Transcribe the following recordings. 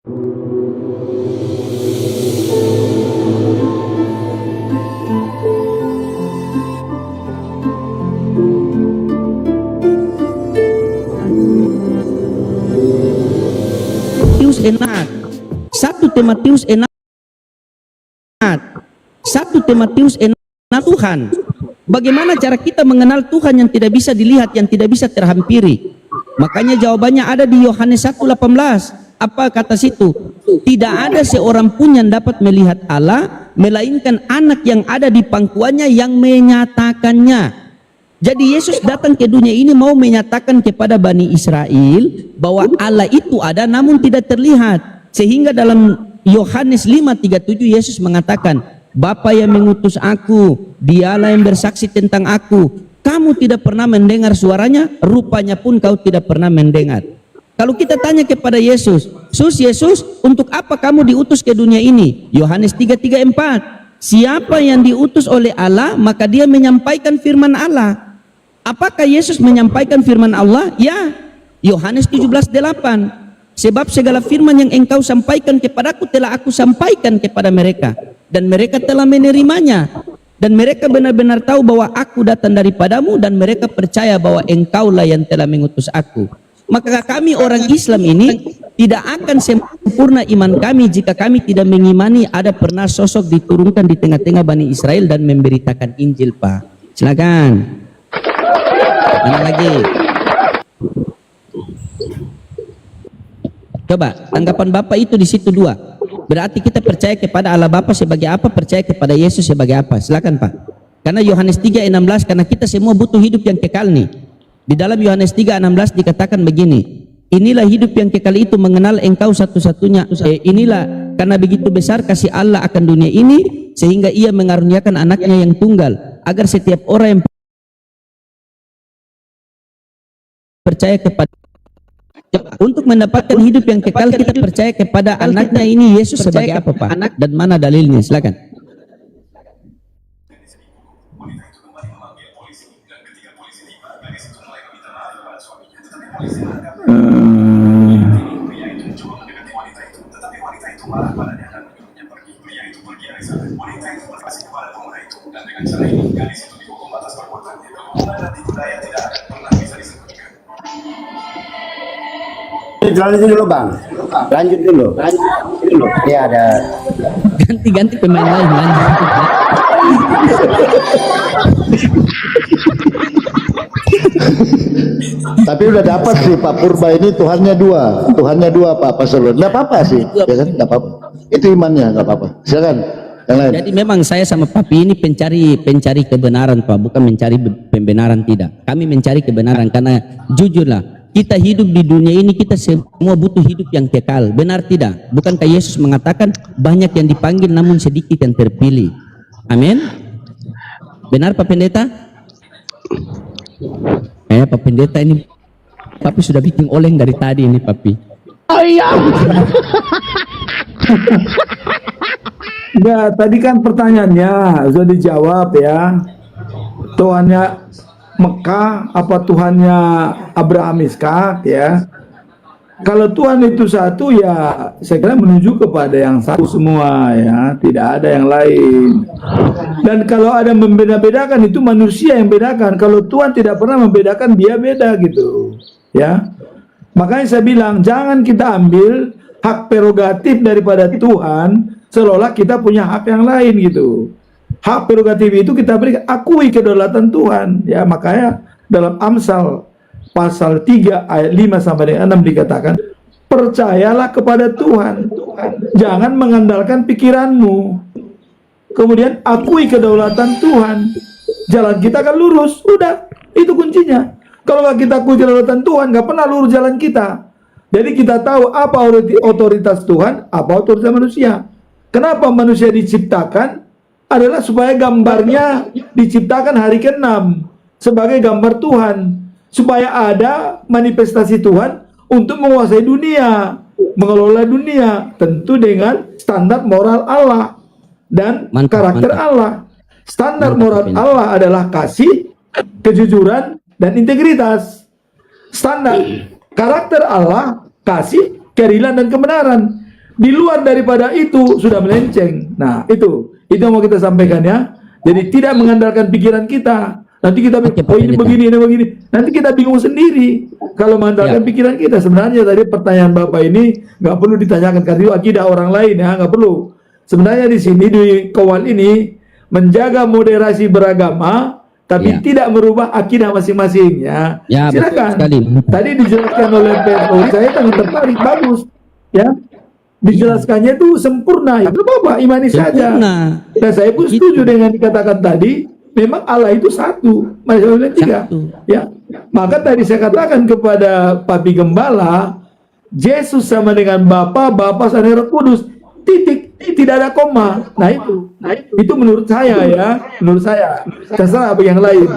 Timotius enak, 1 Timotius enak, 1 Timotius enak Tuhan. Bagaimana cara kita mengenal Tuhan yang tidak bisa dilihat, yang tidak bisa terhampiri? Makanya jawabannya ada di Yohanes 1:18. Apa kata situ? Tidak ada seorang pun yang dapat melihat Allah, melainkan anak yang ada di pangkuannya yang menyatakannya. Jadi Yesus datang ke dunia ini mau menyatakan kepada Bani Israel bahwa Allah itu ada namun tidak terlihat. Sehingga dalam Yohanes 5:37 Yesus mengatakan, Bapa yang mengutus aku, dialah yang bersaksi tentang aku. Kamu tidak pernah mendengar suaranya, rupanya pun kau tidak pernah mendengar. Kalau kita tanya kepada Yesus, Yesus, untuk apa kamu diutus ke dunia ini? Yohanes 3:34. Siapa yang diutus oleh Allah, maka dia menyampaikan firman Allah. Apakah Yesus menyampaikan firman Allah? Ya. Yohanes 17:8. Sebab segala firman yang engkau sampaikan kepadaku telah aku sampaikan kepada mereka, dan mereka telah menerimanya, dan mereka benar-benar tahu bahwa aku datang daripadamu, dan mereka percaya bahwa engkaulah yang telah mengutus aku. Maka kami orang Islam ini tidak akan sempurna iman kami jika kami tidak mengimani ada pernah sosok diturunkan di tengah-tengah Bani Israel dan memberitakan Injil, Pak. Silakan. Mana lagi? Coba tanggapan Bapak itu di situ dua. Berarti kita percaya kepada Allah Bapa sebagai apa, percaya kepada Yesus sebagai apa? Silakan, Pak. Karena Yohanes 3:16, karena kita semua butuh hidup yang kekal nih. Di dalam Yohanes 3:16 dikatakan begini, inilah hidup yang kekal itu, mengenal engkau satu-satunya. Inilah karena begitu besar kasih Allah akan dunia ini, sehingga ia mengaruniakan anaknya yang tunggal, agar setiap orang yang percaya kepada, untuk mendapatkan hidup yang kekal, kita percaya kepada anaknya ini, Yesus, sebagai apa, Pak? Anak, dan mana dalilnya? Silakan. Lanjut dulu, Bang. Lanjut dulu. Ya, ada. Ganti-ganti pemain lain, lanjut. Tapi udah dapat sih Pak Purba ini Tuhannya dua Pak Pastor. Nggak apa-apa sih, ya kan? Nggak apa-apa. Itu imannya, nggak apa-apa. Silakan. Yang lain. Jadi memang saya sama Papi ini pencari kebenaran, Pak, bukan mencari pembenaran, tidak. Kami mencari kebenaran karena jujurlah, kita hidup di dunia ini, kita semua butuh hidup yang kekal. Benar tidak? Bukankah Yesus mengatakan banyak yang dipanggil namun sedikit yang terpilih? Amin. Benar, Pak Pendeta? Pak Pendeta ini, Papi sudah bikin oleng dari tadi ini, Papi. Oh iya. Enggak, tadi kan pertanyaannya sudah dijawab ya. Tuhannya Mekah apa Tuhannya Abraham Ishak ya. Kalau Tuhan itu satu ya, saya kira menuju kepada yang satu semua ya, tidak ada yang lain. Dan kalau ada membeda-bedakan itu manusia yang bedakan. Kalau Tuhan tidak pernah membedakan, dia beda gitu ya. Makanya saya bilang jangan kita ambil hak prerogatif daripada Tuhan seolah kita punya hak yang lain gitu. Hak prerogatif itu kita berikan, akui kedaulatan Tuhan ya. Makanya dalam Amsal pasal 3 ayat 5 sampai dengan 6 dikatakan, percayalah kepada Tuhan, jangan mengandalkan pikiranmu. Kemudian akui kedaulatan Tuhan, jalan kita akan lurus. Udah, itu kuncinya. Kalau nggak kita akui kedaulatan Tuhan, nggak pernah lurus jalan kita. Jadi kita tahu apa otoritas Tuhan, apa otoritas manusia. Kenapa manusia diciptakan? Adalah supaya gambarnya diciptakan hari ke-6 sebagai gambar Tuhan, supaya ada manifestasi Tuhan untuk menguasai dunia, mengelola dunia, tentu dengan standar moral Allah dan karakter Allah. Standar moral Allah adalah kasih, kejujuran, dan integritas. Standar karakter Allah, kasih, keadilan, dan kebenaran. Di luar daripada itu sudah melenceng. Nah, itu yang mau kita sampaikan ya. Jadi tidak mengandalkan pikiran kita. Nanti kita oh ini begini, ini begini. Nanti kita bingung sendiri kalau mengandalkan pikiran kita. Sebenarnya tadi pertanyaan Bapak ini nggak perlu ditanyakan karena itu akidah orang lain ya, nggak perlu. Sebenarnya di sini di Kowal ini menjaga moderasi beragama, tapi tidak merubah akidah masing-masing ya. Silakan. Tadi dijelaskan oleh PSO, saya sangat tertarik, bagus ya. Dijelaskannya itu sempurna ya. Apa-apa, imani saja. Nah, saya pun setuju dengan dikatakan tadi. Memang Allah itu satu, maksudnya tiga. Ya, maka tadi saya katakan kepada Papi Gembala, Yesus sama dengan Bapa, Bapa sama Roh Kudus. Titik, tidak ada koma. Nah itu menurut saya ya, menurut saya. Terserah apa yang lain.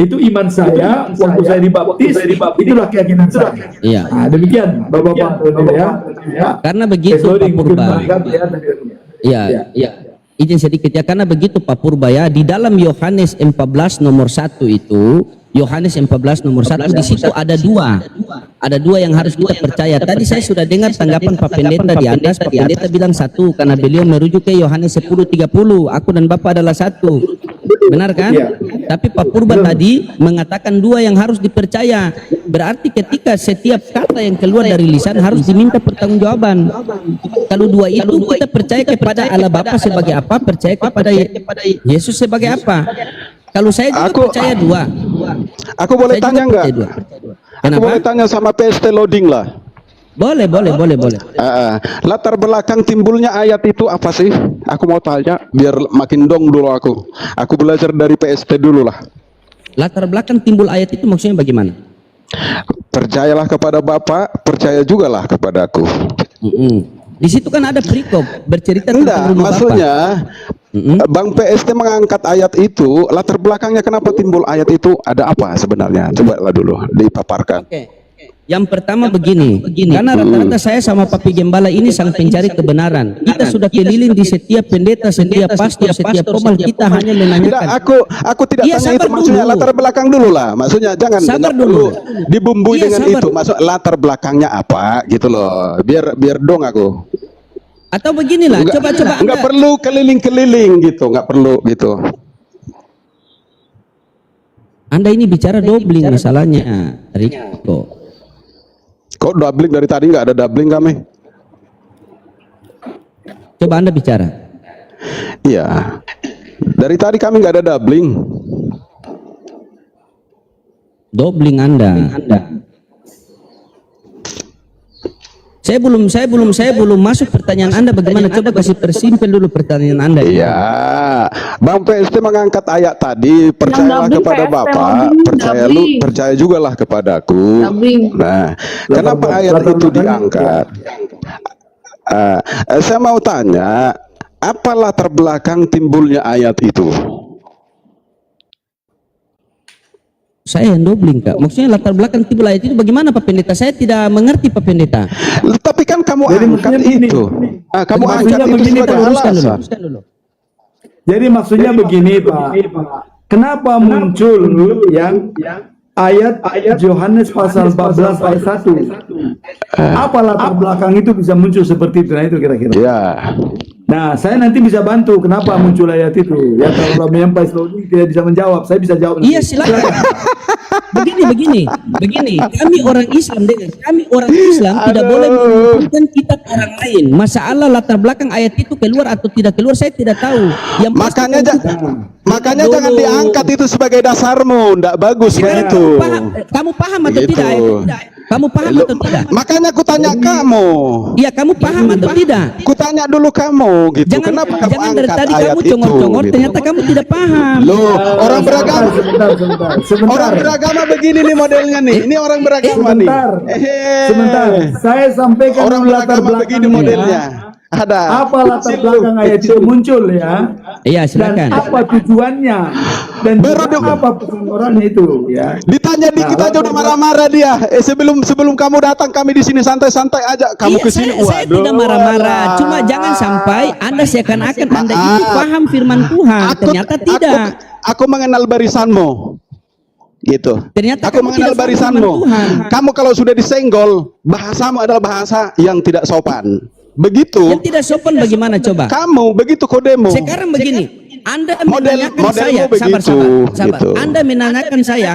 Itu iman saya. Waktu saya dibaptis, itulah keyakinan saya. Iya. Nah, demikian, Bapak-bapak ya. Karena begitu Pak Purba. Iya. Izin sedikit ya, karena begitu Pak Purba ya, di dalam Yohanes 14 nomor 1 itu, Yohanes 14 nomor 1 di situ ada dua yang harus kita percaya. Tadi saya sudah dengar tanggapan Pak Pendeta di atas. Pak Pendeta bilang satu karena beliau merujuk ke Yohanes 10:30, aku dan Bapak adalah satu. Benar kan? Tapi Pak Purba tadi mengatakan dua yang harus dipercaya. Berarti ketika setiap kata yang keluar dari lisan harus diminta pertanggungjawaban. Kalau dua itu kita percaya kepada Allah Bapa sebagai apa, percaya kepada Yesus sebagai apa. Kalau saya juga percaya dua. Aku boleh tanya enggak? Aku boleh tanya sama PST Loading lah. Boleh. Latar belakang timbulnya ayat itu apa sih? Aku mau tanya biar makin dong dulu aku. Aku belajar dari PST dulu lah. Latar belakang timbul ayat itu maksudnya bagaimana? Percayalah kepada Bapak, percaya juga lah kepada aku. Di situ kan ada perikop bercerita tentang rumah maksudnya Bang PST mengangkat ayat itu, latar belakangnya kenapa timbul ayat itu, ada apa sebenarnya? Coba lah dulu dipaparkan. Yang pertama begini, karena rata-rata saya sama Papi Gembala ini sang pencari kebenaran. Kita sudah keliling di setiap pendeta, setiap pastor, setiap pomal, kita hanya menanyakan. Aku tidak tanya itu, maksudnya latar belakang dulu lah. Maksudnya jangan dulu dibumbui dengan itu. Maksud latar belakangnya apa gitu loh. Biar dong aku. Atau beginilah, coba-coba. Enggak perlu keliling-keliling gitu, enggak perlu gitu. Anda ini bicara doubling masalahnya, Riko. Kok doubling dari tadi nggak ada doubling kami? Coba Anda bicara. Iya. Dari tadi kami nggak ada doubling. Doubling Anda. Saya belum masuk pertanyaan Anda bagaimana, coba kasih persimpel dulu pertanyaan Anda. Iya. Bang PST mengangkat ayat tadi, percayalah kepada Bapak, percaya juga lah kepadaku. Nah, kenapa ayat itu diangkat? Saya mau tanya, apa latar belakang timbulnya ayat itu? Saya yang doubling Kak. Maksudnya latar belakang timbul ayat itu bagaimana Pak Pendeta? Saya tidak mengerti Pak Pendeta. Tapi kan kamu angkat itu. Kamu angkat itu sebagai alasan. Jadi maksudnya begini Pak. Kenapa muncul yang ayat Yohanes pasal 14 ayat 1? Apa latar belakang itu bisa muncul seperti itu? Nah itu kira-kira. Ya. Nah, saya nanti bisa bantu kenapa muncul ayat itu. Ya kalau menyampaikan Slowly tidak bisa menjawab, saya bisa jawab. Iya silakan. Begini. Kami orang Islam tidak boleh menghubungkan kita ke orang lain. Masalah latar belakang ayat itu keluar atau tidak keluar saya tidak tahu. Yang makanya jangan diangkat itu sebagai dasarmu, ndak bagus begitu. Kamu paham atau tidak ayat itu? Kamu paham atau tidak? Makanya aku tanya kamu. Iya, kamu paham atau tidak? Kutanya dulu kamu gitu. Kenapa kamu jangan dari angkat tadi ayat kamu itu? congor-congor, Gitu. ternyata kamu tidak paham. Loh, orang beragama. Sebentar. Orang beragama begini nih modelnya nih. Ini orang beragama nih. Sebentar. Saya sampaikan Orang latar beragama begini belakangnya. modelnya. Ada. Apa latar belakang ayat itu muncul ya? Iya, silakan. Dan apa tujuannya? Dan apa pesan itu ya? Ditanya dikit aja udah marah-marah dia. Sebelum kamu datang kami di sini santai-santai aja. Kamu ke sini. Saya tidak marah-marah. Cuma jangan sampai Anda seakan-akan Anda itu paham firman Tuhan. Ternyata tidak. Aku mengenal barisanmu. Gitu. Ternyata aku mengenal barisanmu. Kamu kalau sudah disenggol, bahasamu adalah bahasa yang tidak sopan. begitu. Yang tidak sopan bagaimana coba? Kamu begitu kodemu. Sekarang begini, Anda Model- menanyakan modelmu saya, begitu, sabar. gitu. Anda menanyakan saya,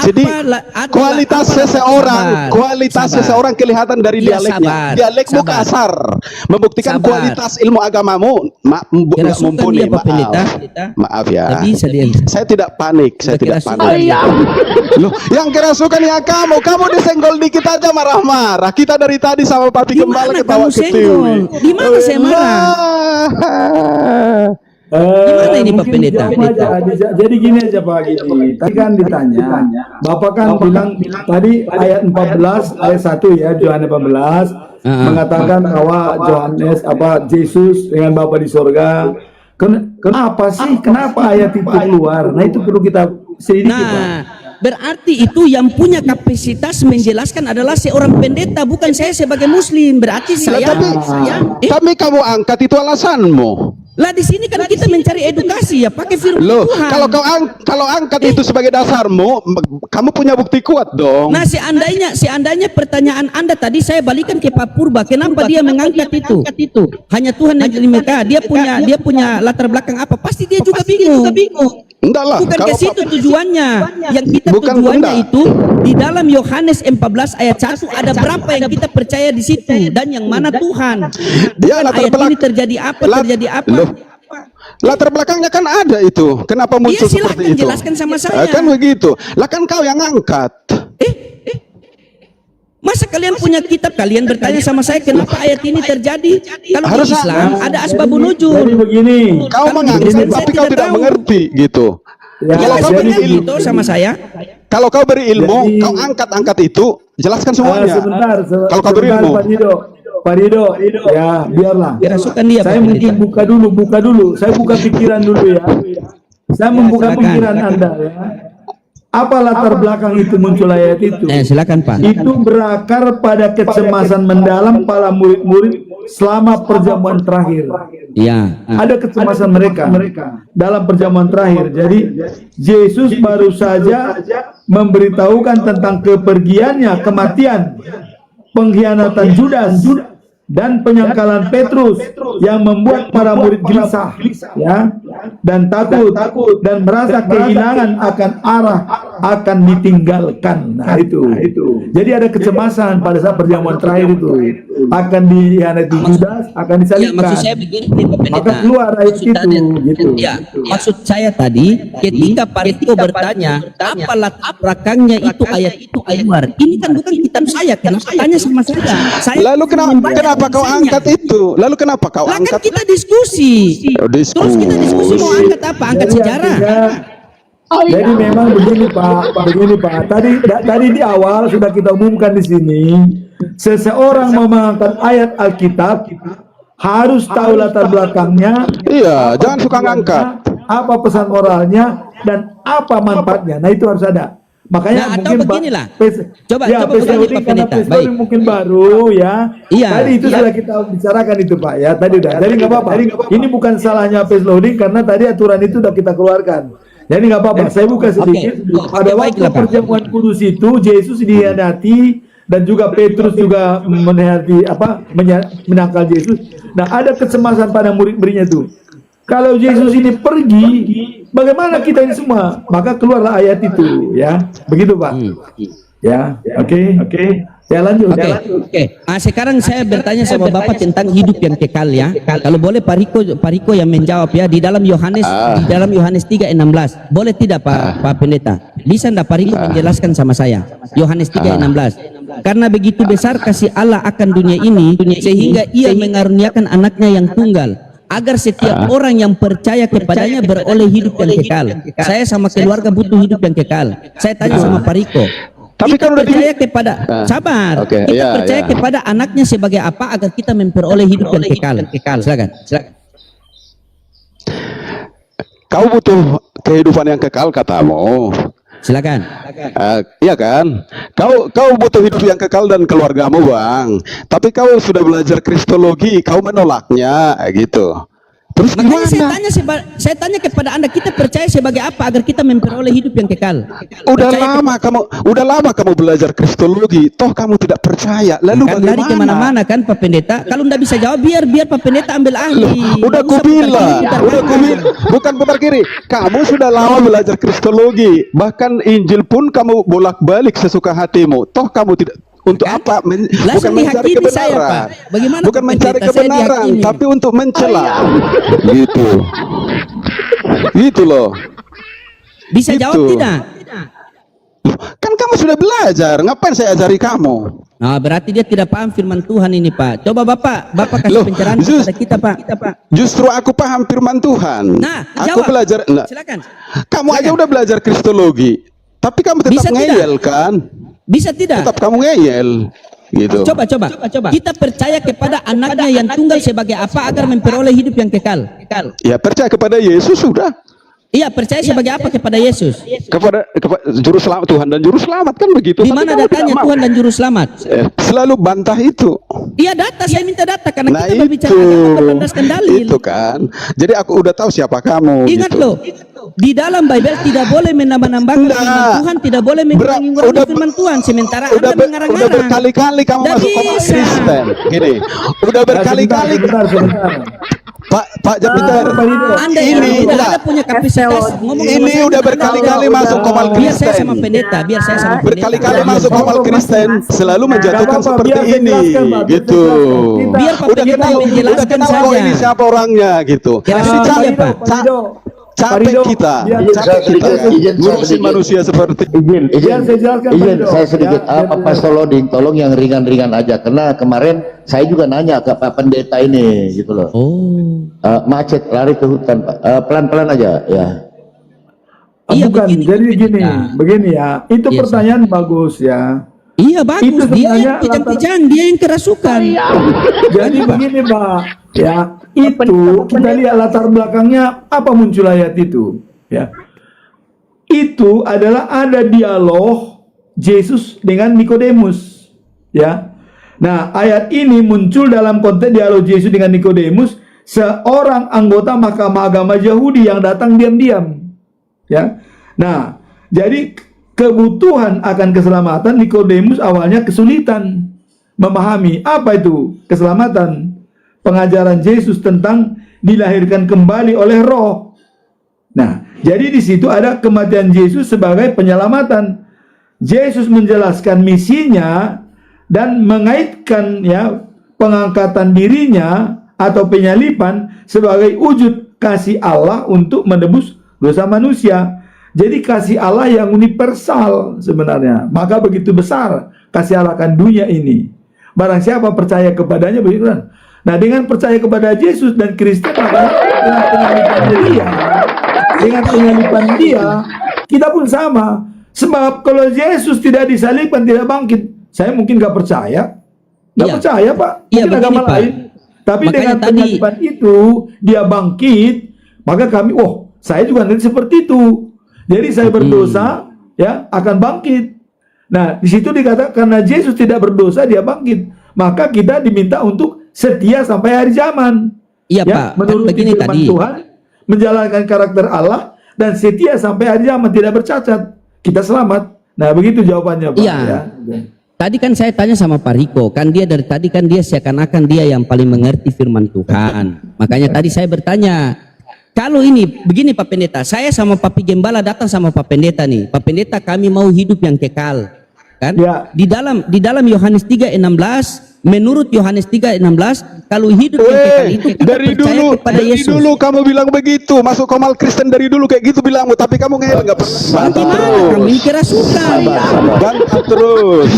Jadi adalah kualitas apa- seseorang, sabar, kualitas sabar. seseorang kelihatan dari Iya, dialeknya. sabar, Dialekmu sabar. kasar, membuktikan Sabar. kualitas ilmu agamamu nggak Kerasukan mumpuni. dia, Pak Pendeta. Maaf ya. Tidak bisa dia. Saya tidak panik, saya Udah tidak kerasukan panik. dia. Loh, yang kerasukan ya kamu disenggol dikit aja marah-marah. Kita dari tadi sama Papi Di Gembala mana ketawa kamu senggol? ketiwi. Di mana saya marah? Gimana ini, Pak Mungkin Pendeta? jawab aja. Jadi gini aja Pak Gidi. Tadi kan ditanya, Bapak kan bilang tadi ayat 14 ayat 1 ya, Yohanes 14 mengatakan bahwa Yesus dengan Bapa di sorga. Kenapa sih? Kenapa ayat itu keluar? Nah itu perlu kita selidiki Pak. Nah, berarti itu yang punya kapasitas menjelaskan adalah seorang pendeta, bukan saya sebagai muslim. Berarti saya, Tapi kamu angkat itu alasanmu. lah di sini kan kita mencari edukasi ya, pakai firman Loh, Tuhan. kalau angkat itu sebagai dasarmu, kamu punya bukti kuat dong. Nah, seandainya pertanyaan Anda tadi saya balikan ke Pak Purba, kenapa dia mengangkat itu? Hanya Tuhan yang jadi mereka. Dia punya latar belakang apa? Pasti dia juga bingung. Enggak lah. Bukan ke situ tujuannya. Yang kita Bukan, tujuannya enggak. itu di dalam Yohanes 14 ayat 1 ada berapa yang kita percaya di situ dan yang mana Tuhan. Ya, Bukan latar ayat ini belakang- terjadi apa, terjadi apa. Loh, latar belakangnya kan ada itu. Kenapa muncul Iya, silahkan seperti itu? jelaskan sama saya. Kan begitu. Lah kan kau yang angkat. Masa kalian punya kitab, kalian bertanya sama saya kenapa ayat ini terjadi? Kalau di Harus- Islam ada asbabun Jadi nuzul. begini. Kau Kalau mengangkat, Kristen saya tapi kau tidak tidak tahu. mengerti gitu. Ya, Ya, Kalau kau jadi beri ilmu, gitu sama saya. kalau kau beri ilmu, Jadi- kau angkat itu, jelaskan semuanya. Sebentar, Kalau kau beri ilmu, Pak Rido, ya biarlah. Kerasukan dia, Saya Pak mungkin Pendeta. buka dulu. Saya buka pikiran dulu ya. Saya membuka silakan. pikiran Anda ya. Apa latar belakang itu muncul ayat itu? Silakan Pak. Itu berakar pada kecemasan mendalam para murid-murid selama perjamuan terakhir. Ya. Ada kecemasan mereka dalam perjamuan terakhir. Jadi Yesus baru saja memberitahukan tentang kepergiannya, kematian, pengkhianatan Judas dan penyangkalan Petrus yang membuat para murid gelisah ya dan takut dan merasa kehilangan akan arah, akan ditinggalkan. Nah itu jadi ada kecemasan pada saat perjamuan terakhir itu akan dikhianati Judas, akan Ya, disalibkan. maksud saya begini nih, Pak Pendeta. Maka keluar ayat Maksud itu, tadi- gitu. Ya, maksud saya tadi ketika Pariko bertanya apa latar belakangnya itu ayat itu keluar. Ini kan bukan kitab saya, kenapa tanya sama saya? Saya lalu membaca kenapa kau tulisannya. angkat itu? Lalu kenapa kau Lah kan angkat? kita diskusi. Oh, diskusi. Terus kita diskusi mau angkat apa? Angkat Jadi sejarah. artinya, jadi memang begini Pak. Tadi di awal sudah kita umumkan di sini, seseorang mau mengangkat ayat Alkitab harus tahu latar belakangnya. Iya, apa jangan suka tujuannya, ngangkat. apa pesan moralnya dan apa manfaatnya. Nah itu harus ada. Makanya Nah, atau mungkin beginilah. Coba coba begini, Pak karena Pendeta. Pestoli Baik. mungkin baru ya. Iya, Tadi itu iya. sudah kita bicarakan itu Pak ya. Tadi udah. Jadi nggak apa-apa. Ini bukan salahnya Pestoli karena tadi aturan itu sudah kita keluarkan. Jadi nggak apa-apa. Saya buka sedikit. Oke, Pada waktu baiklah, Pak. perjamuan kudus itu Yesus dikhianati dan juga Petrus juga menangkal Yesus. Nah ada kecemasan pada murid-muridnya tuh. Kalau Yesus ini pergi, bagaimana kita ini semua? Maka keluarlah ayat itu, ya. Begitu, Pak. Ya, oke. Ya lanjut. Oke. Nah, sekarang saya bertanya sama Bapak tentang hidup yang kekal ya. Kalau boleh Pariko yang menjawab ya di dalam Yohanes 3:16. Boleh tidak Pak Pendeta? Bisa enggak Pariko menjelaskan sama saya? Yohanes 3:16. Karena begitu besar kasih Allah akan dunia ini sehingga Ia mengaruniakan anaknya yang tunggal agar setiap orang yang percaya kepadanya beroleh hidup yang kekal. Saya sama keluarga butuh hidup yang kekal. Saya tanya sama Pariko. Tapi Kita kan udah percaya kepada sabar. Oke, Kita iya, percaya iya. kepada anaknya sebagai apa agar kita memperoleh hidup yang kekal. Silakan. Kau butuh kehidupan yang kekal katamu. Silakan. Iya kan? Kau butuh hidup yang kekal dan keluargamu, Bang. Tapi kau sudah belajar kristologi, kau menolaknya, gitu. Terus Makanya gimana? saya tanya kepada Anda, kita percaya sebagai apa agar kita memperoleh hidup yang kekal? Udah lama kamu belajar kristologi, toh kamu tidak percaya. Lalu Kan lari bagaimana? kemana-mana kan Pak Pendeta. Kalau ndak bisa jawab, biar Pak Pendeta ambil ahli. Udah Nggak usah kubilang, putar udah kanan. kubilang, bukan putar kiri. Kamu sudah lama belajar kristologi, bahkan Injil pun kamu bolak-balik sesuka hatimu. Toh kamu tidak untuk Kan? apa? Langsung Bukan mencari dihakimi saya, kebenaran. Pak. Bagaimana Bukan Pak mencari Pendeta? Saya kebenaran, dihakimi. tapi untuk mencela. Gitu. Gitu loh. Bisa Gitu. jawab tidak? Kan kamu sudah belajar, ngapain saya ajari kamu? Nah, berarti dia tidak paham firman Tuhan ini, Pak. Coba Bapak kasih Loh, pencerahan kepada kita, Pak. Justru aku paham firman Tuhan. Nah, aku jawab. belajar. Nah, Silakan. kamu aja udah belajar kristologi, tapi kamu tetap Bisa ngeyel kan? Bisa tidak? Tetap kamu ngeyel, gitu. Coba. Kita percaya kepada anaknya yang tunggal sebagai apa agar memperoleh hidup yang kekal. Ya percaya kepada Yesus sudah. Iya, percaya sebagai apa kepada Yesus? Kepada juru selamat Tuhan dan juru selamat kan begitu. Di Tapi mana kamu datanya tidak mau. Tuhan dan juru selamat? Selalu bantah itu. Iya, data. Saya minta data karena Nah kita berbicara itu, agama berlandaskan dalil. itu kan. Jadi aku udah tahu siapa kamu. Ingat gitu. loh, di dalam Bible tidak boleh menambah-nambahkan Nah, firman Tuhan, tidak boleh mengurangi udah- firman Tuhan. Sementara Udah, Anda mengarang-arang. udah berkali-kali kamu Nggak masuk komunitas bisa. Kristen. Gini, udah berkali-kali. Sebentar. Pak Jupiter, Anda yang ini tidak enggak. ada punya kapasitas ngomong sama Ini saya, udah Anda berkali-kali jawab. masuk komal Biar saya Kristen. sama pendeta, biar saya sama pendeta. Berkali-kali masuk komal Kristen, selalu menjatuhkan Nggak apa-apa, seperti biar saya ini, jelaskan, Pak. gitu. Biar Pak Udah Pendeta kenal, menjelaskan udah kenal kok saja. ini siapa orangnya, gitu. Ya, Jadi iya, Pak. capek kita, Biar saya capek kita sedikit, izin saya ngurusin sedikit. manusia seperti Izin, saya jelaskan, Pak Rido. saya sedikit. Ya, biar- Pastor Loding, tolong yang ringan-ringan aja. Karena kemarin saya juga nanya ke Pak Pendeta ini, gitu loh. Oh. Macet, lari ke hutan, Pak. Pelan-pelan aja, ya. Iya, bukan, begini, jadi Pak gini, Pendeta. begini ya. Itu Iya, pertanyaan bagus ya. Iya bagus, Itu dia sebenarnya yang kejang-kejang, dia yang kerasukan. Jadi begini Pak, ya itu kita lihat latar belakangnya apa muncul ayat itu, ya. Itu adalah ada dialog Yesus dengan Nikodemus, ya. Nah, ayat ini muncul dalam konteks dialog Yesus dengan Nikodemus, seorang anggota Mahkamah Agama Yahudi yang datang diam-diam, ya. Nah, jadi kebutuhan akan keselamatan, Nikodemus awalnya kesulitan memahami apa itu keselamatan. Pengajaran Yesus tentang dilahirkan kembali oleh Roh. Nah, jadi di situ ada kematian Yesus sebagai penyelamatan. Yesus menjelaskan misinya dan mengaitkan ya pengangkatan dirinya atau penyaliban sebagai wujud kasih Allah untuk menebus dosa manusia. Jadi kasih Allah yang universal sebenarnya. Maka begitu besar kasih Allah akan dunia ini. Barang siapa percaya kepadanya begitu kan. Nah, dengan percaya kepada Yesus dan Kristen, maka dengan penyaliban dia, kita pun sama. Sebab kalau Yesus tidak disalibkan, tidak bangkit, saya mungkin gak percaya. Gak Iya. percaya, Pak. Iya, Mungkin begini, agama Pak. lain. Tapi Makanya dengan tadi- penyaliban itu, dia bangkit, maka kami, saya juga nanti seperti itu. Jadi saya berdosa, ya akan bangkit. Nah, di situ dikatakan karena Yesus tidak berdosa, dia bangkit. Maka kita diminta untuk setia sampai hari zaman. Iya, Pak. Menuruti Begini firman tadi. Tuhan, menjalankan karakter Allah dan setia sampai hari zaman, tidak bercacat. Kita selamat. Nah, begitu jawabannya, Pak. Iya. Ya. Tadi kan saya tanya sama Pak Riko, kan dia dari tadi kan dia seakan-akan dia yang paling mengerti firman Tuhan. Makanya tadi saya bertanya, kalau ini begini Pak Pendeta, saya sama Pak Gembala datang sama Pak Pendeta nih. Pak Pendeta, kami mau hidup yang kekal. Kan? Ya. Di dalam Yohanes 3:16, menurut Yohanes 3:16, kalau hidup yang kekal itu kita dari percaya dulu, kepada dari Yesus. dulu kamu bilang begitu, masuk komal Kristen dari dulu kayak gitu bilangmu, tapi kamu nggak pernah. Bagaimana kami kerasukan? Bantah terus.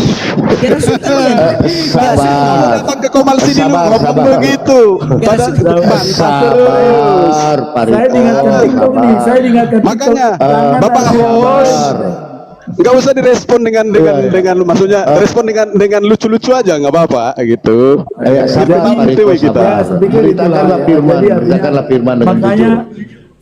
Kerasukan ya. Sabar. Datang ke komal sini lu Sabar, ngomong sabar. begitu. Pada bantah terus. Sabar, Pak Saya Riko. diingatkan TikTok nih, saya diingatkan TikTok. Makanya, Jangan Bapak ada- host, nggak usah direspon dengan maksudnya respon dengan lucu-lucu aja nggak apa-apa gitu. Sabar, Pak Riko, kita. sabar. Ya, saya pikir Beritakanlah itulah, ya. firman, Jadi artinya- beritakanlah firman dengan makanya jujur.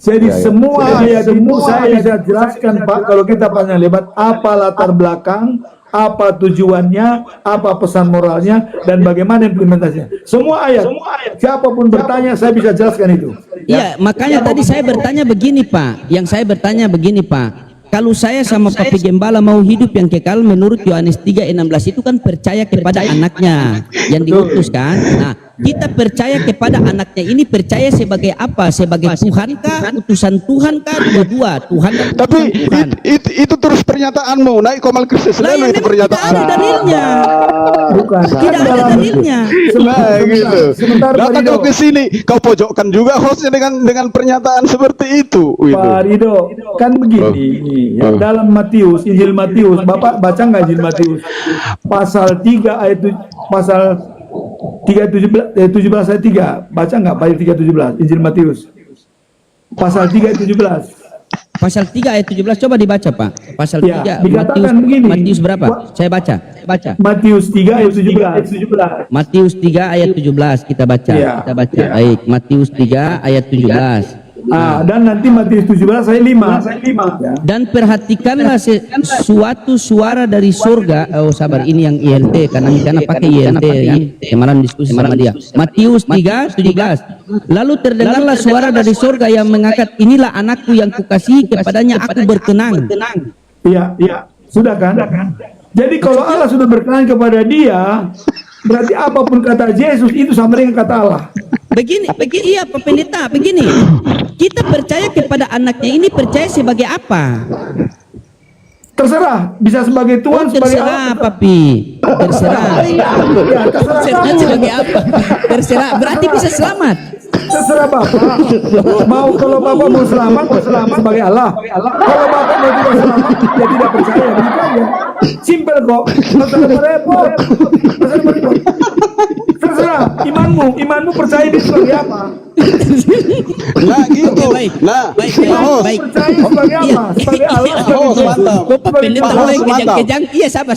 jadi Ya, ya. semua ayat itu saya bisa jelaskan Pak, kalau kita panjang lebar apa latar belakang, apa tujuannya, apa pesan moralnya, dan bagaimana implementasinya. Semua ayat, siapapun bertanya saya bisa jelaskan itu. Iya, makanya tadi saya bertanya begini Pak. Yang saya bertanya begini Pak. Kalau saya sama Papi Gembala mau hidup yang kekal menurut Yohanes 3:16 itu kan percaya kepada anaknya yang diutus kan. Nah, kita percaya kepada anaknya ini percaya sebagai apa? Sebagai Tuhan kah? Utusan Tuhan kah? Dua-dua Tuhan dan Tapi Tuhan. itu terus pernyataanmu, naik komal Kristus. Lah, Itu memang pernyataan. tidak ada dalilnya. Bukan. Tidak ada dalilnya. Nah, gitu. Sebentar, Pak Datang Rido. kau ke sini, kau pojokkan juga hostnya dengan pernyataan seperti itu. Gitu. Pak Rido, kan begini, ya, dalam Matius, Injil Matius, Bapak baca nggak Injil Matius? Pasal 3 ayat pasal 17 ayat 3, baca nggak ayat 3:17, Injil Matius? Pasal 3 ayat 17. Pasal 3 ayat 17 coba dibaca Pak. Pasal Ya, 3 dikatakan begini. Matius berapa? Saya baca. Matius 3 ayat 17. Matius 3 ayat 17 kita baca. Ya. Kita baca. Baik, Matius 3 ayat 17. Dan nanti Matius 17 ayat 5. Ya. Dan perhatikanlah suatu suara dari surga. Oh sabar, ini yang ILT karena pakai ILT ya. Kemarin diskusi sama dia. Matius 3:17. Lalu terdengarlah suara dari surga yang mengangkat, inilah anakku yang kukasihi, kepadanya aku berkenan. Iya, sudah kan? Jadi kalau Allah sudah berkenan kepada dia, berarti apapun kata Yesus itu sama dengan kata Allah. Begini, iya Pak Pendeta, begini. Kita percaya kepada anaknya ini percaya sebagai apa? Terserah, bisa sebagai Tuhan, sebagai Terserah, Allah. Papi. Terserah. Ya, terserah kamu. Sebagai apa? Terserah. Berarti bisa selamat. Terserah Bapak. Kalau Bapak mau selamat sebagai Allah. Kalau Bapak mau tidak selamat, ya tidak percaya. Begitu aja. Simpel kok. Masalah repot. Terserah. Imanmu percaya dia sebagai apa? Nah, gitu. Oke, baik. Nah, Baik. Percaya sebagai apa? Sebagai Allah. Oh, mantap. Kok Pendeta Pak mulai Hos, mantap. kejang-kejang? Iya, sabar.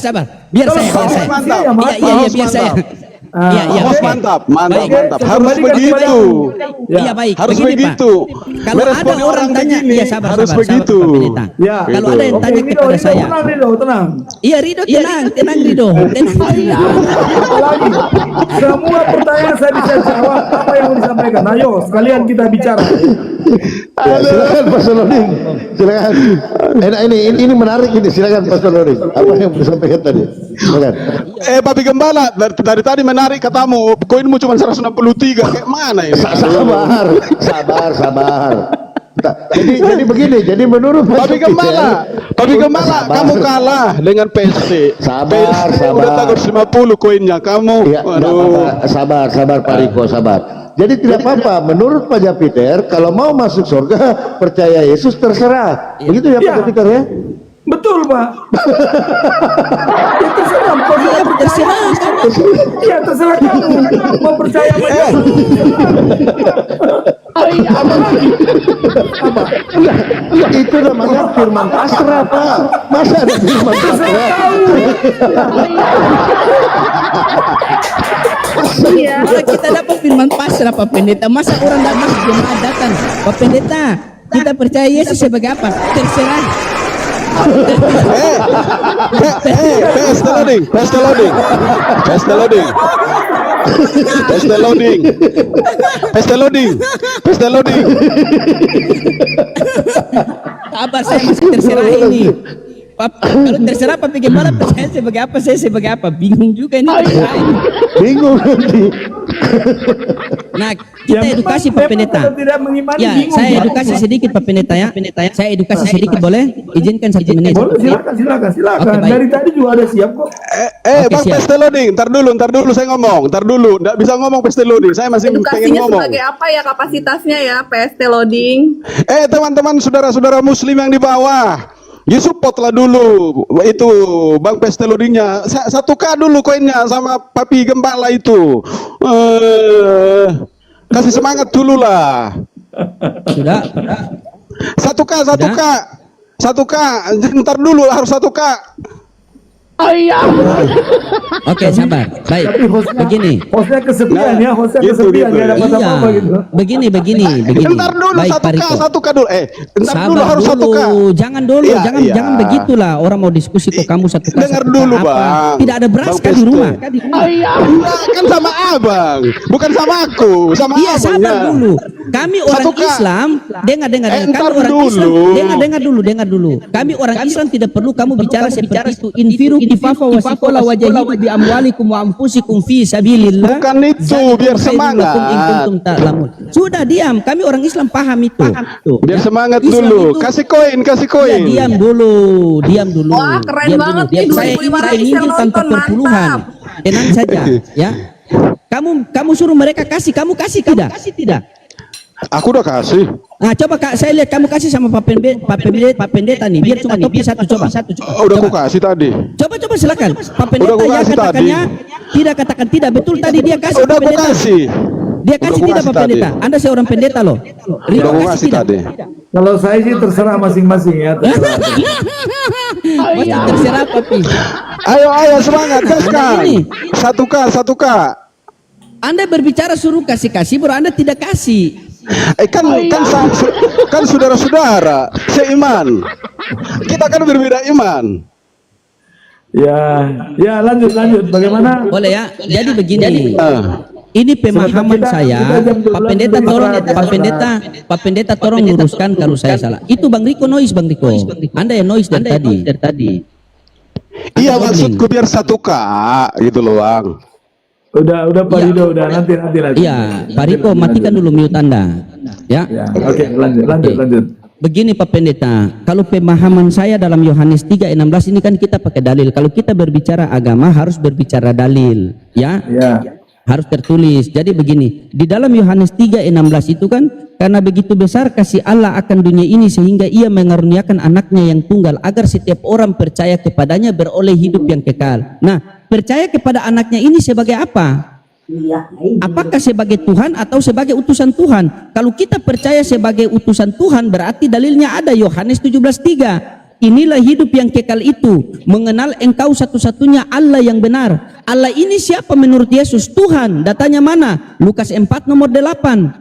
Biar Kalau saya. Pak Hos mantap. Iya, biar saya. Iya. Hos, Oke. mantap. Baik. Harus begitu. Iya, baik. Harus Begini, Pak. begitu. Kalau ada Meresponi orang tanya, begini, iya sabar, harus begitu. Pak Pendeta. Ya. Kalau Gitu. ada yang tanya kepada saya, Tenang. iya Rido, tenang Rido. Apalagi semua pertanyaan saya bisa jawab. Apa yang mau disampaikan? Ayo sekalian kita bicara. Ya, silakan Pak Soloding. Silakan. Enak ini menarik ini. Silakan Pak Soloding. Apa yang disampaikan tadi? Silakan. Papi Gembala, dari tadi menarik katamu, koinmu cuma 163. Kayak mana ini? Sabar. Jadi begini. Jadi menurut Papi Gembala, Sabar. kamu kalah dengan PST. Sabar. Udah takut 50 koinnya kamu. Ya, sabar Pak Riko, sabar. Jadi tidak apa-apa. Menurut Pak Jupiter, kalau mau masuk surga, percaya Yesus terserah. Begitu ya Pak Ya. Jupiter ya? Betul Pak. Ya terserah. Iya terserah kamu mau percaya apa ya. Apa? Itu namanya firman pasrah Pak. Masa ada firman pasrah? Kalau kita dapat firman pasrah Pak Pendeta, masa orang datang jemaat datang, Pak Pendeta, kita percaya Yesus sebagai apa? Terserah. Pesta loading. Sabar, saya masih terserah ini. Kalau terserah Papi Gembala percaya sebagai apa, saya sebagai apa, bingung juga ini. Bingung nanti. Nah, kita edukasi Pak Pendeta. Tidak mengimani Ya, bingung. saya Pak. edukasi sedikit Pak Pendeta ya. Saya edukasi sedikit boleh? Izinkan 1 menit. Boleh silakan. Oke, baik. Dari tadi juga ada siap kok. Oke, Bang siap. Pesta loading, ntar dulu saya ngomong. Nggak bisa ngomong Pesta loading. Saya masih pengen Edukasinya ngomong. sebagai apa ya kapasitasnya ya PST loading? Teman-teman, saudara-saudara Muslim yang di bawah, support lah dulu itu Bang Pesta loadingnya. 1K dulu koinnya sama Papi Gembala itu. Kasih semangat dulu lah. Sudah. 1K. Ntar dulu harus 1K. Oke, sabar. Baik. Tapi Begini. hostnya kesepian ya, hostnya gitu, kesepian gitu. nggak dapat Iya. apa-apa gitu. Begini. Ntar dulu Baik, 1K, Pak Riko. 1K dulu. Ntar dulu Sabar harus 1K. dulu, jangan dulu, Iya, jangan iya. begitulah. Orang mau diskusi kok kamu 1K. Dengar 1K dulu, apa? Bang. Tidak ada beras Bang kan di Peste. rumah? Enggak, kan sama abang, bukan sama aku, sama Iya, abangnya. sabar dulu. Kami orang Satu, Kak. Islam, dengar. Kami Entar orang dulu. Islam, dengar dulu. Kami orang Islam tidak perlu kamu bicara seperti itu. Infiru kifafa wa sikola wajahidu bi amwalikum wa anfusikum fi sabilillah. Bukan itu, biar semangat. Sudah diam, kami orang Islam paham itu. Biar semangat Islam dulu. itu- Kasih koin. Ya, diam dulu. Wah, keren Diam banget dulu. nih, Saya ini 25 penginjil yang tanpa nonton, perpuluhan. mantap. Tenang saja, ya. Kamu suruh mereka kasih, kamu kasih tidak? Aku udah kasih. Nah, coba Kak, saya lihat kamu kasih sama Pak Pendeta nih. Biar cuma topi satu, coba. Udah aku kasih tadi. Coba silakan. Pak Udah Pendeta aku ya kasih katakannya tidak, katakan tidak. Betul tadi dia kasih Udah Pak aku Pendeta. kasih. Dia Udah kasih aku tidak kasih Pak Pendeta. tadi. Anda seorang pendeta loh. Udah aku kasih tadi. Kalau saya sih terserah masing-masing ya. Terserah. Masih terserah Papi. Ayo semangat, gaskan. Ini. 1K. Anda berbicara suruh kasih, baru Anda tidak kasih. Kan saudara-saudara seiman. Kita kan berbeda iman. Ya lanjut. Bagaimana? Boleh ya. Jadi begini. Ah. Ini pemahaman Kita saya. jam 12 Pak Pendeta tolong, beristirahat. Pak Pendeta tolong luruskan kalau saya salah. Itu Bang Riko noise, Bang Riko. Anda yang noise dari tadi. Iya, maksudku biar 1K gitu loh, Bang. Udah Pak Iya. Rido, udah nanti lagi. Iya, Pak Riko matikan dulu mute Anda. Ya. Ya, oke, lanjut. Begini Pak Pendeta, kalau pemahaman saya dalam Yohanes 3:16 ini kan kita pakai dalil. Kalau kita berbicara agama harus berbicara dalil, ya. Ya. Harus tertulis. Jadi begini, di dalam Yohanes 3:16 itu kan, karena begitu besar kasih Allah akan dunia ini sehingga ia mengaruniakan anaknya yang tunggal agar setiap orang percaya kepadanya beroleh hidup yang kekal. Nah, percaya kepada anaknya ini sebagai apa? Apakah sebagai Tuhan atau sebagai utusan Tuhan? Kalau kita percaya sebagai utusan Tuhan berarti dalilnya ada, Yohanes 17:3. Inilah hidup yang kekal itu, mengenal engkau satu-satunya Allah yang benar. Allah ini siapa menurut Yesus? Tuhan. Datanya mana? Lukas 4 nomor 8.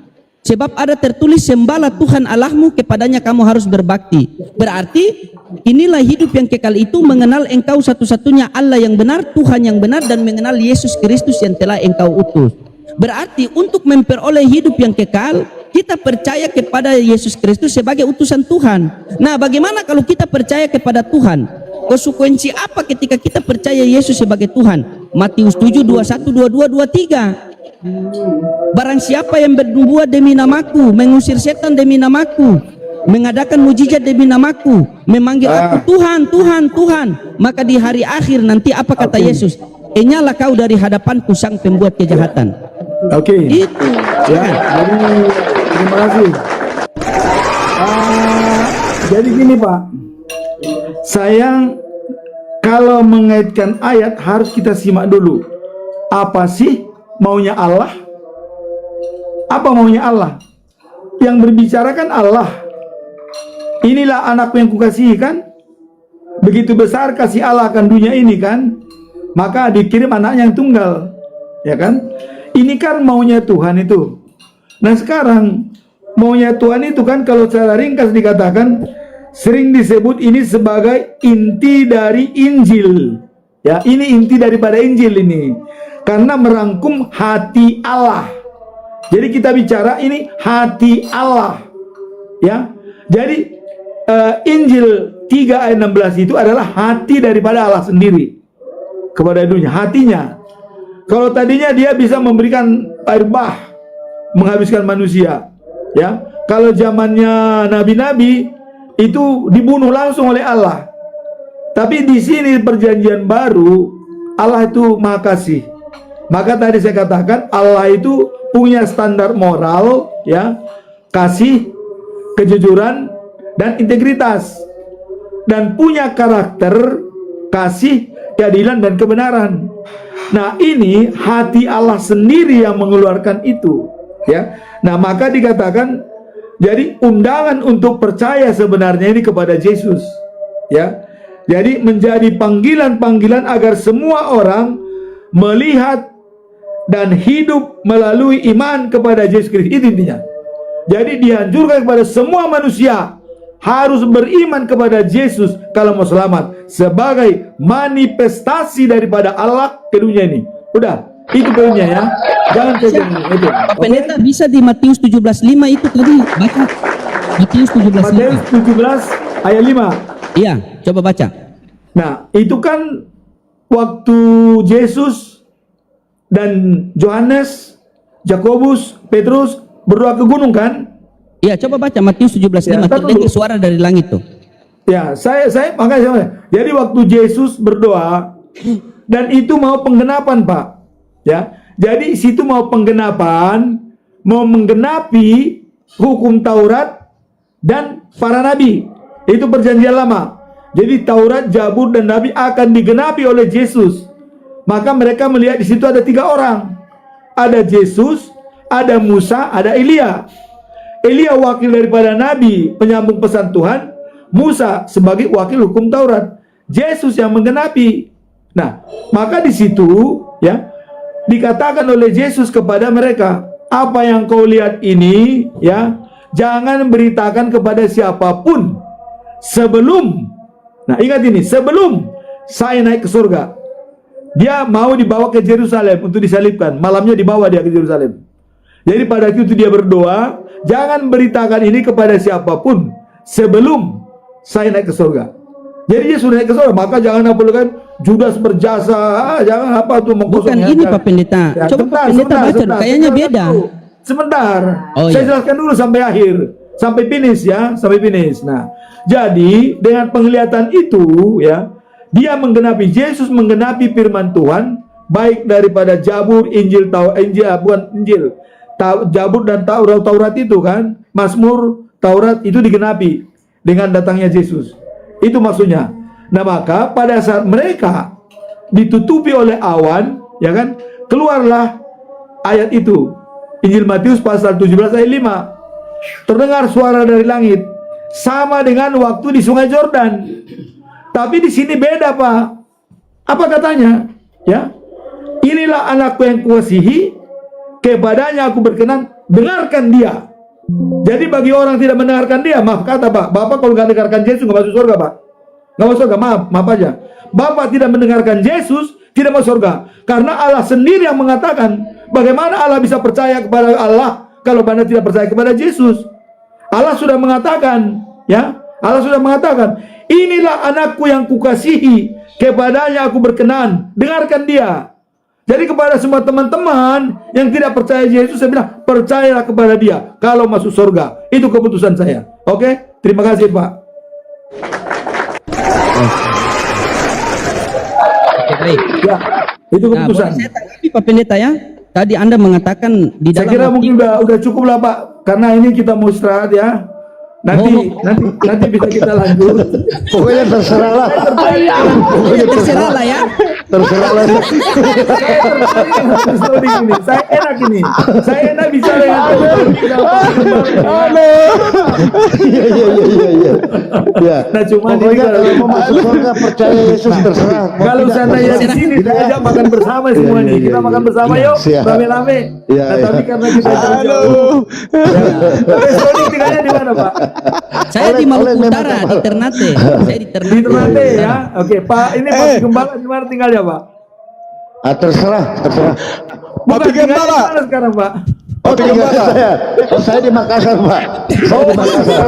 Sebab ada tertulis, sembahlah Tuhan Allahmu, kepadanya kamu harus berbakti. Berarti inilah hidup yang kekal itu, mengenal engkau satu-satunya Allah yang benar, Tuhan yang benar, dan mengenal Yesus Kristus yang telah engkau utus. Berarti untuk memperoleh hidup yang kekal, kita percaya kepada Yesus Kristus sebagai utusan Tuhan. Nah, bagaimana kalau kita percaya kepada Tuhan? Konsekuensi apa ketika kita percaya Yesus sebagai Tuhan? Matius 7, 21, 22, 23. Barang siapa yang bernubuat demi namaku, mengusir setan demi namaku, mengadakan mujizat demi namaku, memanggil aku Tuhan, Tuhan, Tuhan, maka di hari akhir nanti apa kata Yesus? Enyalah kau dari hadapanku sang pembuat kejahatan. Oke. Itu. Ya, jadi terima kasih. Jadi gini Pak, sayang kalau mengaitkan ayat harus kita simak dulu. Apa sih maunya Allah? Apa maunya Allah? Yang berbicara kan Allah. Inilah anakku yang kukasihi kan? Begitu besar kasih Allah akan dunia ini kan? Maka dikirim anaknya yang tunggal. Ya kan? Ini kan maunya Tuhan itu. Nah sekarang maunya Tuhan itu kan kalau secara ringkas dikatakan sering disebut ini sebagai inti dari Injil. Ya, ini inti daripada Injil ini. Karena merangkum hati Allah. Jadi kita bicara ini hati Allah. Ya. Jadi Injil 3 ayat 16 itu adalah hati daripada Allah sendiri kepada dunia, hatinya. Kalau tadinya dia bisa memberikan air bah, menghabiskan manusia, ya. Kalau zamannya nabi-nabi itu dibunuh langsung oleh Allah. Tapi di sini perjanjian baru Allah itu Maha Kasih. Maka tadi saya katakan Allah itu punya standar moral, ya, kasih, kejujuran, dan integritas, dan punya karakter kasih, keadilan, dan kebenaran. Nah ini hati Allah sendiri yang mengeluarkan itu, ya. Nah maka dikatakan jadi undangan untuk percaya sebenarnya ini kepada Yesus, ya. Jadi menjadi panggilan-panggilan agar semua orang melihat dan hidup melalui iman kepada Yesus Kristus. Itu intinya. Jadi dianjurkan kepada semua manusia harus beriman kepada Yesus kalau mau selamat, sebagai manifestasi daripada Allah ke dunia ini. Udah, Itu poinnya ya. Jangan pegang itu. Pendeta bisa di Matius 17:5 itu tadi baca. Matius 17:5. Matius 17 ayat 5. Iya, coba baca. Nah, itu kan waktu Yesus dan Yohanes, Yakobus, Petrus berdoa ke gunung kan? Iya, coba baca Matius 17:5. Ya, ntar Terdengar dulu. suara dari langit tuh. Ya, makanya jadi waktu Yesus berdoa dan itu mau penggenapan, Pak. Ya. Jadi situ mau penggenapan, mau menggenapi hukum Taurat dan para nabi. Itu perjanjian lama. Jadi Taurat, Zabur dan Nabi akan digenapi oleh Yesus. Maka mereka melihat di situ ada 3 orang. Ada Yesus, ada Musa, ada Elia. Elia wakil daripada Nabi, penyambung pesan Tuhan. Musa sebagai wakil hukum Taurat. Yesus yang menggenapi. Nah, maka di situ ya dikatakan oleh Yesus kepada mereka, apa yang kau lihat ini ya, jangan beritakan kepada siapapun sebelum, nah ingat ini, sebelum saya naik ke surga. Dia mau dibawa ke Yerusalem untuk disalibkan, malamnya dibawa dia ke Yerusalem. Jadi pada waktu itu dia berdoa, jangan beritakan ini kepada siapapun sebelum saya naik ke surga. Jadi dia sudah naik ke surga, maka jangan apa kan Judas berjasa, jangan apa tuh Bukan mengkosongkan. ini Pak Pendeta. Ya, Coba Pak Pendeta baca, kayaknya beda. Sebentar, Oh, saya iya. jelaskan dulu sampai akhir, sampai finish ya, sampai finish. Nah, jadi dengan penglihatan itu ya, dia menggenapi, Yesus menggenapi firman Tuhan, baik daripada Zabur, Zabur dan Taurat itu kan, Mazmur, Taurat itu digenapi dengan datangnya Yesus. Itu maksudnya. Nah, maka pada saat mereka ditutupi oleh awan, ya kan, keluarlah ayat itu. Injil Matius pasal 17 ayat 5. Terdengar suara dari langit, sama dengan waktu di Sungai Yordan. Tapi di sini beda, Pak. Apa katanya? Ya. Inilah anakku yang kuasihi, kepadanya aku berkenan, dengarkan dia. Jadi bagi orang tidak mendengarkan dia, maaf kata Pak, Bapak kalau nggak dengarkan Yesus nggak masuk surga, Pak. Nggak masuk surga, maaf aja. Bapak tidak mendengarkan Yesus, tidak masuk surga. Karena Allah sendiri yang mengatakan, bagaimana Allah bisa percaya kepada Allah kalau Anda tidak percaya kepada Yesus? Allah sudah mengatakan, ya, Allah sudah mengatakan, inilah anakku yang kukasihi, kepadanya aku berkenan, dengarkan dia. Jadi kepada semua teman-teman yang tidak percaya Yesus, saya bilang, percayalah kepada dia kalau masuk surga. Itu keputusan saya. Oke? Terima kasih, Pak. Oke, baik. Ya, itu Nah, keputusan. boleh saya tanggapi Pak Pendeta ya? Tadi Anda mengatakan di Saya dalam kira mungkin Matius- udah cukup lah, Pak. Karena ini kita mau istirahat ya. Nanti bisa kita lanjut. Pokoknya terserah lah. Ya, terserah lah ya. Terserah lah. Saya enak ini. Saya enak bisa dengan Iya. Ya. Nah, cuma ini Pokoknya kalau- kalau mau masuk surga percaya Yesus terserah. Mau Kalau tidak, seandainya di terserah. sini saya ajak makan bersama semua Iya, nih. iya, Kita iya. makan bersama Iya, yuk, siap. rame-rame. Iya, Nah, iya. tapi karena kita jauh-jauh. Tapi tinggalnya di mana, Pak? Saya di Oleh Maluku memang Utara, di Kamal. Ternate. Saya di Di Ternate. Ternate ya. Oke, Pak. Ini Pak Gembala di mana tinggalnya, Pak? Terserah. Bukan, Tapi tinggalnya Gembala. di mana sekarang, Pak? Oh, tinggal saya. Oh, saya di Makassar, Pak. Saya di Makassar.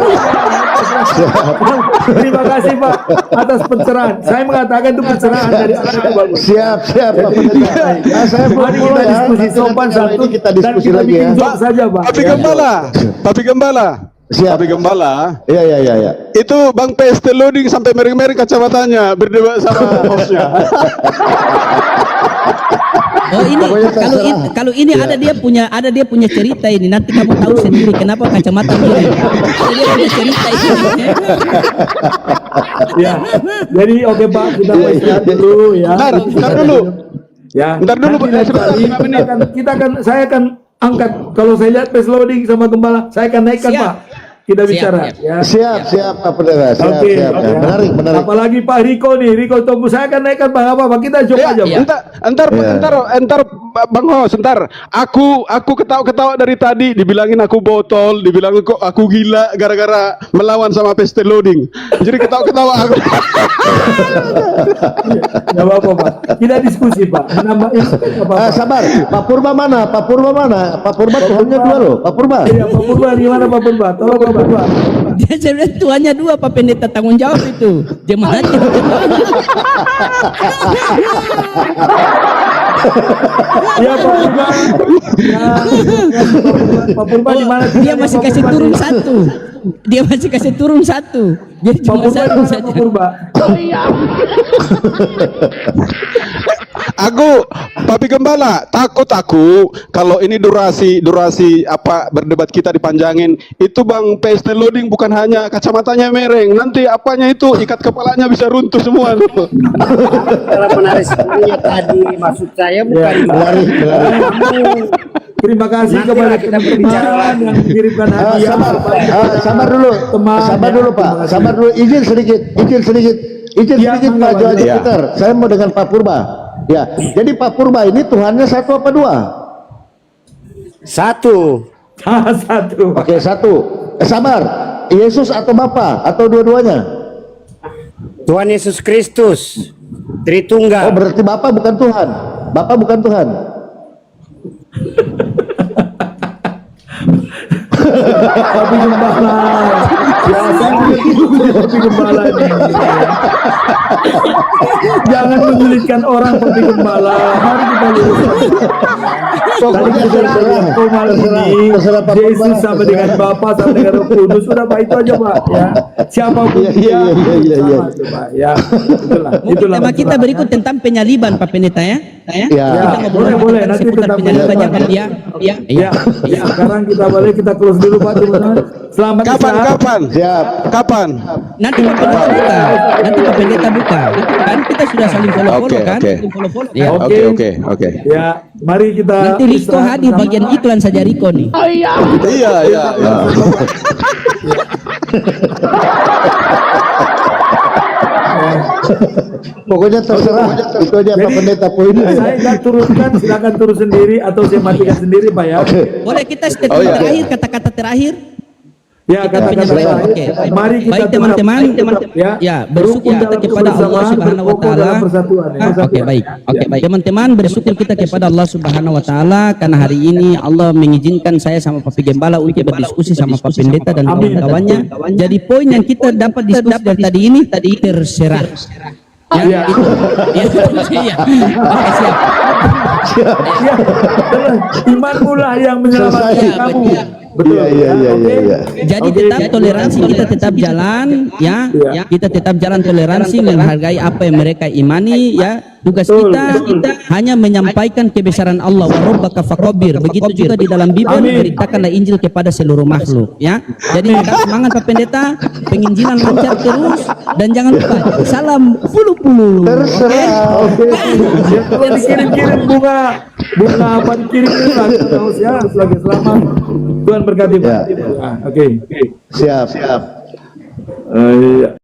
Terima kasih, Pak, atas pencerahan. Saya mengatakan itu pencerahan dari anak itu bagus. Siap, Pak Pendeta. Nah, saya belum Mari kita mulai ya. diskusi Nanti sopan kalau santun ini kita dan diskusi kita lagi bikin ya. joke saja, Pak. Tapi Ya. Gembala. Siap. Tapi Gembala. Iya. Itu Bang PST loading sampai mereng-mereng kacamatanya berdebat sama hostnya. Oh ini Pokoknya kalau terserah. kalau ini ada dia punya cerita ini, nanti kamu tahu sendiri kenapa kacamata miring. Ada dia punya cerita ini. Ya. Jadi oke, Pak, kita mau istirahat dulu ya. Ntar dulu. Ya. Ntar dulu, Nanti Pak. lain kali saya akan angkat, kalau saya lihat pace loading sama Gembala, saya akan naikkan, Siap. Pak. kita Siap, bicara siap. ya. Siap Pak Pendeta, siap. Oke. Menarik. Apalagi Pak Riko nih, Riko tunggu saya akan naikkan Bang apa kita jawab Ya, aja. Pak. entar Bang Ho, sebentar. Aku ketawa-ketawa dari tadi, dibilangin aku botol, dibilangin kok aku gila gara-gara melawan sama peste loading. Jadi ketawa-ketawa aku. Ya apa Pak. Kita diskusi Pak. Menambah apa? Sabar, Pak Purba mana? Pak Purba Tuhannya dua loh, Pak Purba. Iya Pak Purba gimana Pak Purba? Tolong Pak Purba. Dia sebenarnya tuannya dua, Pak Pendeta, tanggung jawab itu. Jemaatnya. Iya Pak Purba. Ya, Pak Purba di mana? Dia masih kasih turun satu. Dia masih kasih turun satu. Jadi Pak cuma Purba di satu mana saja. Pak Purba? Aku, Papi Gembala, takut aku kalau ini durasi apa berdebat kita dipanjangin. Itu Bang peste loading bukan hanya kacamatanya mereng, nanti apanya itu ikat kepalanya bisa runtuh semua. Dalam menarik sebenarnya tadi maksud saya bukan Menarik. Terima kasih Nanti kepada lah kita berbicara teman-teman lagi. yang mengirimkan hadiah. Sabar dulu, Teman, sabar dulu ya, Pak, terima kasih. sabar dulu. Izin sedikit Ya, Pak mangga, Johaji Pak. Peter. Saya mau dengan Pak Purba. Ya, jadi Pak Purba ini Tuhannya satu apa dua? satu. Satu. Oke, satu. Sabar. Yesus atau Bapa atau dua-duanya? Tuhan Yesus Kristus Oh, Tritunggal. berarti Bapa bukan Tuhan. Bapa bukan Tuhan. Tapi Gembala. Ya, saya mengerti Tapi Gembala ini. Jangan menyulitkan orang Tapi Gembala. Mari kita luruskan. Tadi kita lihat Komal ini terserah Pak Yesus Purba. sama dengan Bapa sama dengan Roh Kudus. Sudah Pak, itu aja Pak ya. Siapapun Iya. dia sama itu Pak ya. Itulah Tema kita berikut tentang penyaliban, Pak Pendeta ya. Ya. Ya, boleh nanti seputar tentang penyalibannya Pak penyaliban. ya. Ya, sekarang kita boleh kita close dulu Pak. Selamat istirahat. Siap. Kapan? Nanti Pak Pendeta buka. Nanti Pak Pendeta buka. Kan kita sudah saling follow-follow Oke, kan? oke. Saling follow-follow. Ya. Oke. Ya, mari kita Nanti Riko istirahat hadir bersama. bagian iklan saja Riko nih. Iya. Pokoknya terserah. Itu aja Pak Pendeta poinnya. Saya nggak turunkan, silakan turun sendiri atau saya matikan sendiri Pak ya. Boleh kita statement Oh, iya. terakhir, kata-kata terakhir? Ya, katakan penyampaian. terakhir. Oke. Mari kita Baik, teman-teman. tetap, Ya, bersyukur berukun kita dalam kepada Allah kebersamaan, Subhanahu wa berkokoh taala. dalam persatuan, ya. Oke, baik. Oke, baik. Teman-teman, bersyukur kita kepada Allah Subhanahu wa taala karena hari ini Allah mengizinkan saya sama Papi Gembala untuk berdiskusi sama Pak Pendeta dan Amin. kawan-kawannya. Jadi poin yang kita dapat diskusi dari tadi ini terserah. Iya. Itu. Ya, iya. Oke, siap. Ya, iman pula yang menyelamatkan Selesai. kamu. Iya. Betul. Iya. Oke? Jadi Oke. tetap toleransi kita tetap jalan ya, Ya. kita tetap jalan toleransi menghargai apa yang mereka imani ya. Tugas Betul. kita hanya menyampaikan kebesaran Allah wa rabbaka faqabir. Begitu juga di dalam Bible Amin. beritakanlah Injil kepada seluruh makhluk ya. Jadi tetap semangat Pak Pendeta, penginjilan lancar terus dan jangan lupa salam puluh-puluh. Terserah. Oke. Ya, kalau dikirim-kirim bunga apa dikirim lagi terus ya, selagi selamat. Tuhan berkati Pak. Ya. Ya, Oke. Siap. Iya.